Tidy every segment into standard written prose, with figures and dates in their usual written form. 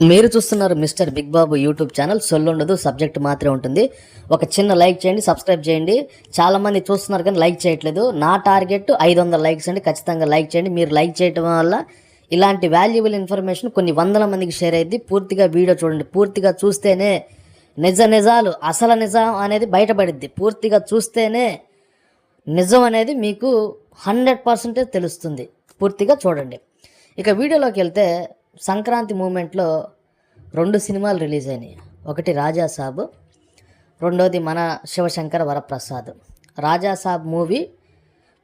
మీరు చూస్తున్నారు mister big బాబు YouTube channel. సొల్లుండదు, subject మాత్రమే ఉంటుంది. ఒక చిన్న లైక్ చేయండి, సబ్స్క్రైబ్ చేయండి. చాలామంది చూస్తున్నారు కానీ లైక్ చేయట్లేదు. నా టార్గెట్ 500 లైక్స్ అండి. ఖచ్చితంగా లైక్ చేయండి. మీరు లైక్ చేయడం వల్ల ఇలాంటి వాల్యుబుల్ ఇన్ఫర్మేషన్ కొన్ని వందల మందికి షేర్ అయ్యింది. పూర్తిగా వీడియో చూడండి. పూర్తిగా చూస్తేనే నిజాలు అసలు నిజం అనేది బయటపడిద్ది. పూర్తిగా చూస్తేనే నిజం అనేది మీకు 100% తెలుస్తుంది. పూర్తిగా చూడండి. ఇక వీడియోలోకి వెళ్తే, సంక్రాంతి మూమెంట్లో 2 సినిమాలు రిలీజ్ అయినాయి. ఒకటి రాజాసాబ్, రెండోది మన శివశంకర వరప్రసాద్. రాజాసాబ్ మూవీ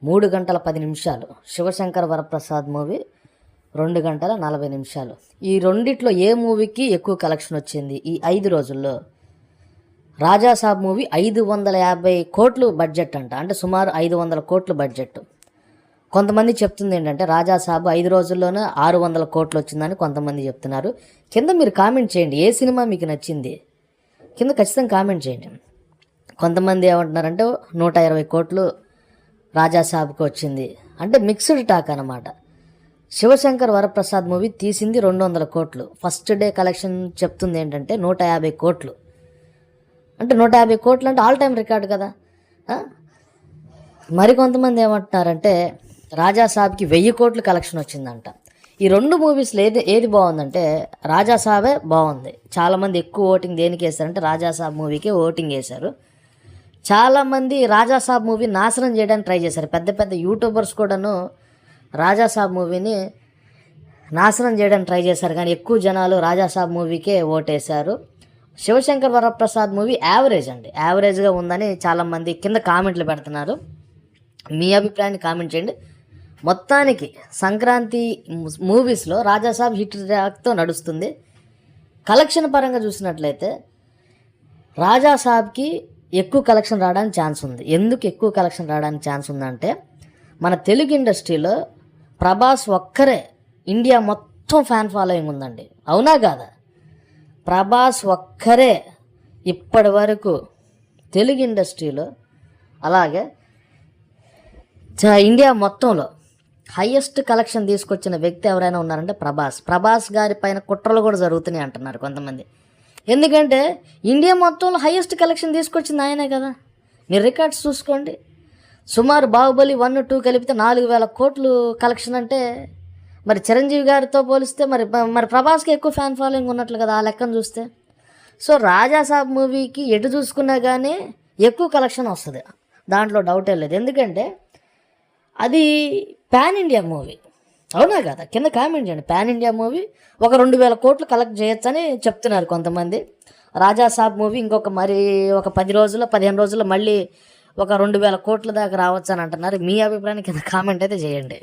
3 గంటల 10 నిమిషాలు, శివశంకర వరప్రసాద్ మూవీ 2 గంటల 40 నిమిషాలు. ఈ రెండిట్లో ఏ మూవీకి ఎక్కువ కలెక్షన్ వచ్చింది ఈ 5 రోజుల్లో? రాజాసాబ్ మూవీ 550 కోట్లు బడ్జెట్ అంట, అంటే సుమారు 500 కోట్లు బడ్జెట్. కొంతమంది చెప్తుంది ఏంటంటే రాజాసాబ్ 5 రోజుల్లోనే 600 కోట్లు వచ్చిందని కొంతమంది చెప్తున్నారు. కింద మీరు కామెంట్ చేయండి, ఏ సినిమా మీకు నచ్చింది కింద ఖచ్చితంగా కామెంట్ చేయండి. కొంతమంది ఏమంటున్నారంటే 120 కోట్లు రాజాసాబ్కి వచ్చింది, అంటే మిక్స్డ్ టాక్ అనమాట. శివశంకర్ వరప్రసాద్ మూవీ తీసింది 200 కోట్లు. ఫస్ట్ డే కలెక్షన్ చెప్తుంది ఏంటంటే 150 కోట్లు. అంటే 150 కోట్లు అంటే ఆల్ టైమ్ రికార్డు కదా. మరికొంతమంది ఏమంటున్నారంటే రాజాసాబ్కి 1000 కోట్లు కలెక్షన్ వచ్చిందంట. ఈ 2 మూవీస్లో ఏది బాగుందంటే రాజాసాబే బాగుంది. చాలామంది ఎక్కువ ఓటింగ్ దేనికి వేశారంటే రాజాసాబ్ మూవీకే ఓటింగ్ వేశారు. చాలామంది రాజాసాబ్ మూవీ నాశనం చేయడానికి ట్రై చేశారు. పెద్ద పెద్ద యూట్యూబర్స్ కూడాను రాజాసాబ్ మూవీని నాశనం చేయడానికి ట్రై చేశారు, కానీ ఎక్కువ జనాలు రాజాసాబ్ మూవీకే ఓటేశారు. శివశంకర్ వరప్రసాద్ మూవీ యావరేజ్ అండి, యావరేజ్గా ఉందని చాలామంది కింద కామెంట్లు పెడుతున్నారు. మీ అభిప్రాయాన్ని కామెంట్ చేయండి. మొత్తానికి సంక్రాంతి మూవీస్లో రాజాసాబ్ హిట్ ట్రాక్తో నడుస్తుంది. కలెక్షన్ పరంగా చూసినట్లయితే రాజాసాబ్కి ఎక్కువ కలెక్షన్ రావడానికి ఛాన్స్ ఉంది. ఎందుకు ఎక్కువ కలెక్షన్ రావడానికి ఛాన్స్ ఉందంటే, మన తెలుగు ఇండస్ట్రీలో ప్రభాస్ ఒక్కరే ఇండియా మొత్తం ఫ్యాన్ ఫాలోయింగ్ ఉందండి. అవునా కాదా? ప్రభాస్ ఒక్కరే ఇప్పటి వరకు తెలుగు ఇండస్ట్రీలో, అలాగే ఇండియా మొత్తంలో హయ్యెస్ట్ కలెక్షన్ తీసుకొచ్చిన వ్యక్తి ఎవరైనా ఉన్నారంటే ప్రభాస్ గారి పైన కుట్రలు కూడా జరుగుతున్నాయి అంటున్నారు కొంతమంది. ఎందుకంటే ఇండియా మొత్తంలో హయ్యెస్ట్ కలెక్షన్ తీసుకొచ్చింది ఆయనే కదా. మీరు రికార్డ్స్ చూసుకోండి. సుమారు బాహుబలి 1, 2 కలిపితే 4000 కోట్లు కలెక్షన్ అంటే, మరి చిరంజీవి గారితో పోలిస్తే మరి ప్రభాస్కి ఎక్కువ ఫ్యాన్ ఫాలోయింగ్ ఉన్నట్లు కదా ఆ లెక్కను చూస్తే. సో రాజాసాబ్ మూవీకి ఎటు చూసుకున్నా కానీ ఎక్కువ కలెక్షన్ వస్తుంది, దాంట్లో డౌటే లేదు. ఎందుకంటే అది పాన్ ఇండియా మూవీ. అవునా కదా? కింద కామెంట్ చేయండి. పాన్ ఇండియా మూవీ ఒక 2000 కోట్లు కలెక్ట్ చేయొచ్చని చెప్తున్నారు కొంతమంది. రాజాసాబ్ మూవీ ఇంకొక ఒక 10 రోజుల్లో 15 రోజుల్లో మళ్ళీ ఒక 2000 కోట్ల దాకా రావచ్చు అని అంటున్నారు. మీ అభిప్రాయాన్ని కింద కామెంట్ అయితే చేయండి.